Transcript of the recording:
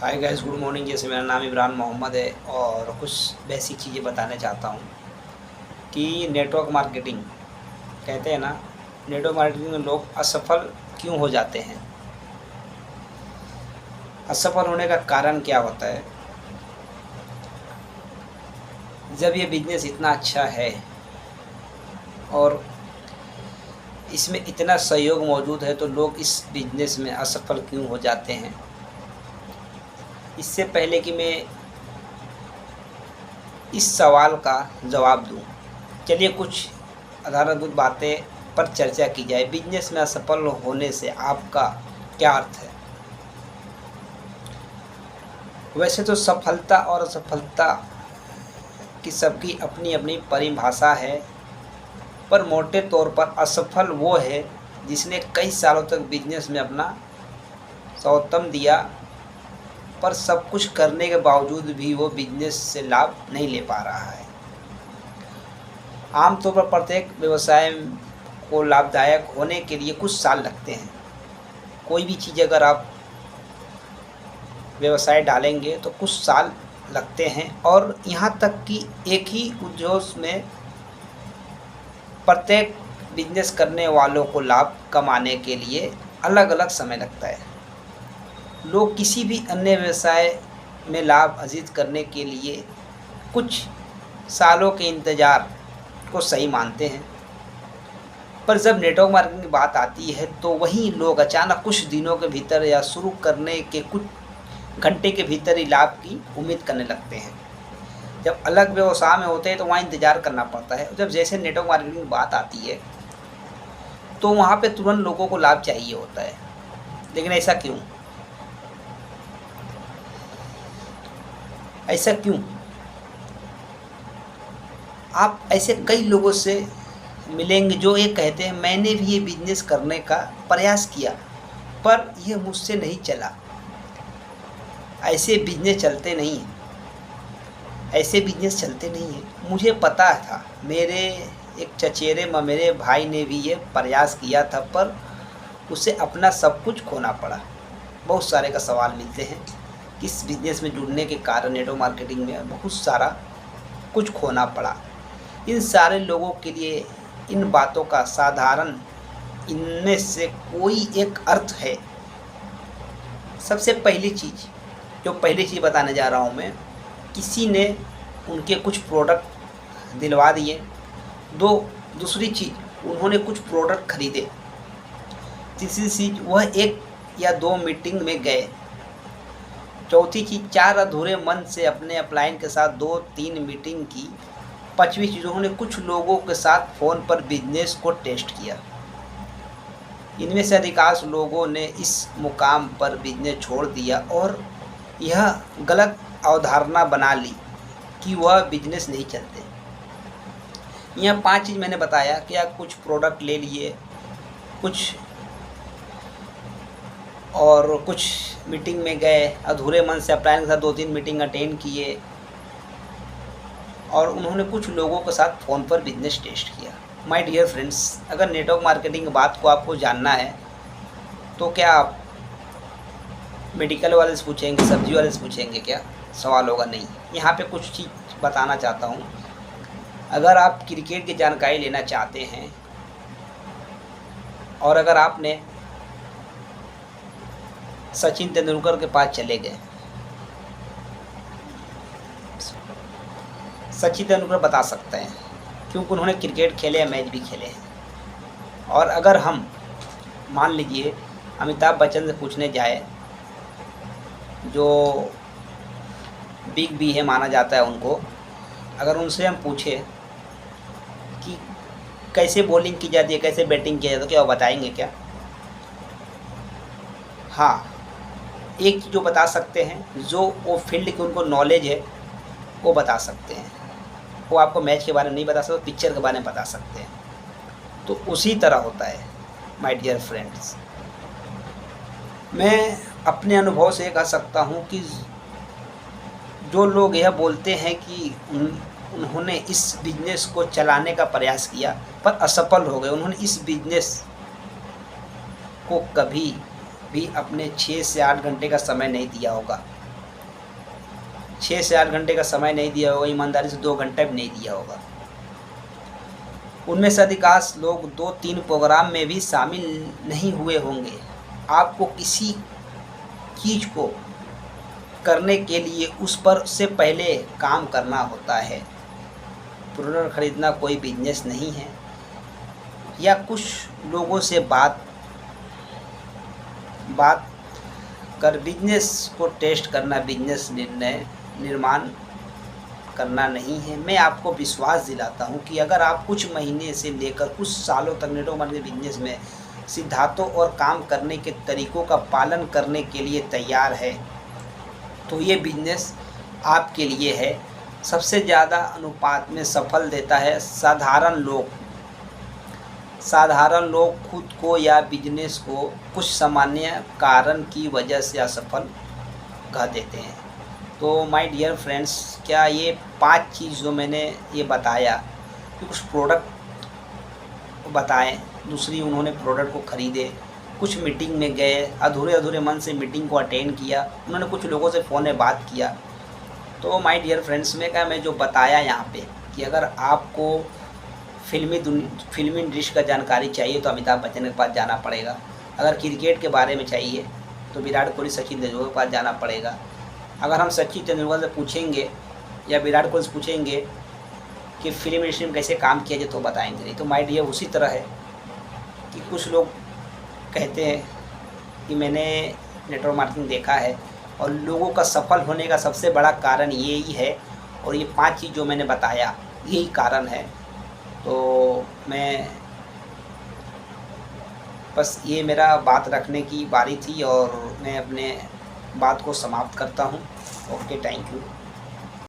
Hi guys, good morning. जैसे मेरा नाम इमरान मोहम्मद है और कुछ बेसिक चीज़ें बताना चाहता हूँ कि नेटवर्क मार्केटिंग कहते हैं ना, नेटवर्क मार्केटिंग में लोग असफल क्यों हो जाते हैं। असफल होने का कारण क्या होता है? जब ये बिज़नेस इतना अच्छा है और इसमें इतना सहयोग मौजूद है तो लोग इस बिज़नेस में असफल क्यों हो जाते हैं। इससे पहले कि मैं इस सवाल का जवाब दूं, चलिए कुछ आधारभूत बातें पर चर्चा की जाए। बिजनेस में असफल होने से आपका क्या अर्थ है? वैसे तो सफलता और असफलता की सबकी अपनी अपनी परिभाषा है, पर मोटे तौर पर असफल वो है जिसने कई सालों तक बिजनेस में अपना सर्वोत्तम दिया, पर सब कुछ करने के बावजूद भी वो बिजनेस से लाभ नहीं ले पा रहा है। आमतौर पर प्रत्येक व्यवसाय को लाभदायक होने के लिए कुछ साल लगते हैं। कोई भी चीज़ अगर आप व्यवसाय डालेंगे तो कुछ साल लगते हैं, और यहाँ तक कि एक ही उद्योग में प्रत्येक बिजनेस करने वालों को लाभ कमाने के लिए अलग अलग समय लगता है। लोग किसी भी अन्य व्यवसाय में लाभ अर्जित करने के लिए कुछ सालों के इंतज़ार को सही मानते हैं, पर जब नेटवर्क मार्केटिंग की बात आती है तो वहीं लोग अचानक कुछ दिनों के भीतर या शुरू करने के कुछ घंटे के भीतर ही लाभ की उम्मीद करने लगते हैं। जब अलग व्यवसाय में होते हैं तो वहाँ इंतज़ार करना पड़ता है। जब जैसे नेटवर्क मार्केटिंग की बात आती है तो वहाँ पे तुरंत लोगों को लाभ चाहिए होता है। लेकिन ऐसा क्यों? ऐसा क्यों? आप ऐसे कई लोगों से मिलेंगे जो ये कहते हैं मैंने भी ये बिजनेस करने का प्रयास किया पर यह मुझसे नहीं चला। ऐसे बिजनेस चलते नहीं हैं, ऐसे बिजनेस चलते नहीं हैं। मुझे पता था, मेरे एक चचेरे ममेरे भाई ने भी ये प्रयास किया था पर उसे अपना सब कुछ खोना पड़ा। बहुत सारे का सवाल मिलते हैं कि इस बिजनेस में जुड़ने के कारण नेटवर्क मार्केटिंग में बहुत सारा कुछ खोना पड़ा। इन सारे लोगों के लिए इन बातों का साधारण इनमें से कोई एक अर्थ है। सबसे पहली चीज़ बताने जा रहा हूँ मैं, किसी ने उनके कुछ प्रोडक्ट दिलवा दिए। दूसरी चीज़, उन्होंने कुछ प्रोडक्ट खरीदे। तीसरी चीज़, वह एक या दो मीटिंग में गए। चौथी चीज़, 4 अधूरे मन से अपने अपलाइन के साथ 2-3 मीटिंग की। 5वीं चीज़, उन्होंने कुछ लोगों के साथ फ़ोन पर बिजनेस को टेस्ट किया। इनमें से अधिकांश लोगों ने इस मुकाम पर बिजनेस छोड़ दिया और यह गलत अवधारणा बना ली कि वह बिजनेस नहीं चलते। यह 5 चीज़ मैंने बताया कि आप कुछ प्रोडक्ट ले लिए, कुछ मीटिंग में गए, अधूरे मन से अपलाइन के साथ 2-3 मीटिंग अटेंड किए, और उन्होंने कुछ लोगों के साथ फ़ोन पर बिजनेस टेस्ट किया। माय डियर फ्रेंड्स, अगर नेटवर्क मार्केटिंग की बात को आपको जानना है तो क्या आप मेडिकल वाले से पूछेंगे, सब्जी वाले से पूछेंगे? क्या सवाल होगा? नहीं। यहाँ पे कुछ चीज़ बताना चाहता हूँ। अगर आप क्रिकेट की जानकारी लेना चाहते हैं और अगर आपने सचिन तेंदुलकर के पास चले गए, सचिन तेंदुलकर बता सकते हैं क्योंकि उन्होंने क्रिकेट खेले हैं, मैच भी खेले हैं। और अगर हम मान लीजिए अमिताभ बच्चन से पूछने जाए, जो बिग बी है माना जाता है उनको, अगर उनसे हम पूछे कि कैसे बॉलिंग की जाती है, कैसे बैटिंग किया जाता है, तो क्या वो बताएंगे क्या? हाँ, एक चीज़ जो बता सकते हैं, जो वो फील्ड की उनको नॉलेज है वो बता सकते हैं। वो आपको मैच के बारे में नहीं बता सकते, पिक्चर के बारे में बता सकते हैं। तो उसी तरह होता है माय डियर फ्रेंड्स। मैं अपने अनुभव से कह सकता हूँ कि जो लोग यह बोलते हैं कि उन्होंने इस बिजनेस को चलाने का प्रयास किया पर असफल हो गए, उन्होंने इस बिजनेस को कभी भी अपने 6 से 8 घंटे का समय नहीं दिया होगा। 6 से 8 घंटे का समय नहीं दिया होगा, ईमानदारी से 2 घंटा भी नहीं दिया होगा। उनमें से अधिकांश लोग 2-3 प्रोग्राम में भी शामिल नहीं हुए होंगे। आपको किसी चीज़ को करने के लिए उस पर से पहले काम करना होता है। प्रोडक्ट खरीदना कोई बिजनेस नहीं है, या कुछ लोगों से बात कर बिजनेस को टेस्ट करना बिजनेस निर्माण करना नहीं है। मैं आपको विश्वास दिलाता हूं कि अगर आप कुछ महीने से लेकर कुछ सालों तक नेटवर्क मार्केटिंग बिजनेस में सिद्धांतों और काम करने के तरीकों का पालन करने के लिए तैयार है, तो ये बिजनेस आपके लिए है। सबसे ज़्यादा अनुपात में सफल देता है साधारण लोग खुद को या बिजनेस को कुछ सामान्य कारण की वजह से असफल कह देते हैं। तो माय डियर फ्रेंड्स, क्या ये 5 चीज़ जो मैंने ये बताया कि कुछ प्रोडक्ट बताएं, दूसरी उन्होंने प्रोडक्ट को ख़रीदे, कुछ मीटिंग में गए, अधूरे मन से मीटिंग को अटेंड किया, उन्होंने कुछ लोगों से फ़ोन में बात किया। तो माय डियर फ्रेंड्स, मैं जो बताया यहाँ पे कि अगर आपको फिल्मी इंडस्ट्री का जानकारी चाहिए तो अमिताभ बच्चन के पास जाना पड़ेगा। अगर क्रिकेट के बारे में चाहिए तो विराट कोहली, सचिन तेंदुलकर के पास जाना पड़ेगा। अगर हम सचिन तेंदुलकर से पूछेंगे या विराट कोहली से पूछेंगे कि फिल्म इंडस्ट्री में कैसे काम किया जाए तो बताएंगे नहीं। तो माय डियर, उसी तरह है कि कुछ लोग कहते हैं कि मैंने नेटवर्क मार्केटिंग देखा है और लोगों का सफल होने का सबसे बड़ा कारण ये ही है, और ये 5 चीज़ जो मैंने बताया यही कारण है। तो मैं बस ये मेरा बात रखने की बारी थी और मैं अपने बात को समाप्त करता हूँ। Okay, thank you.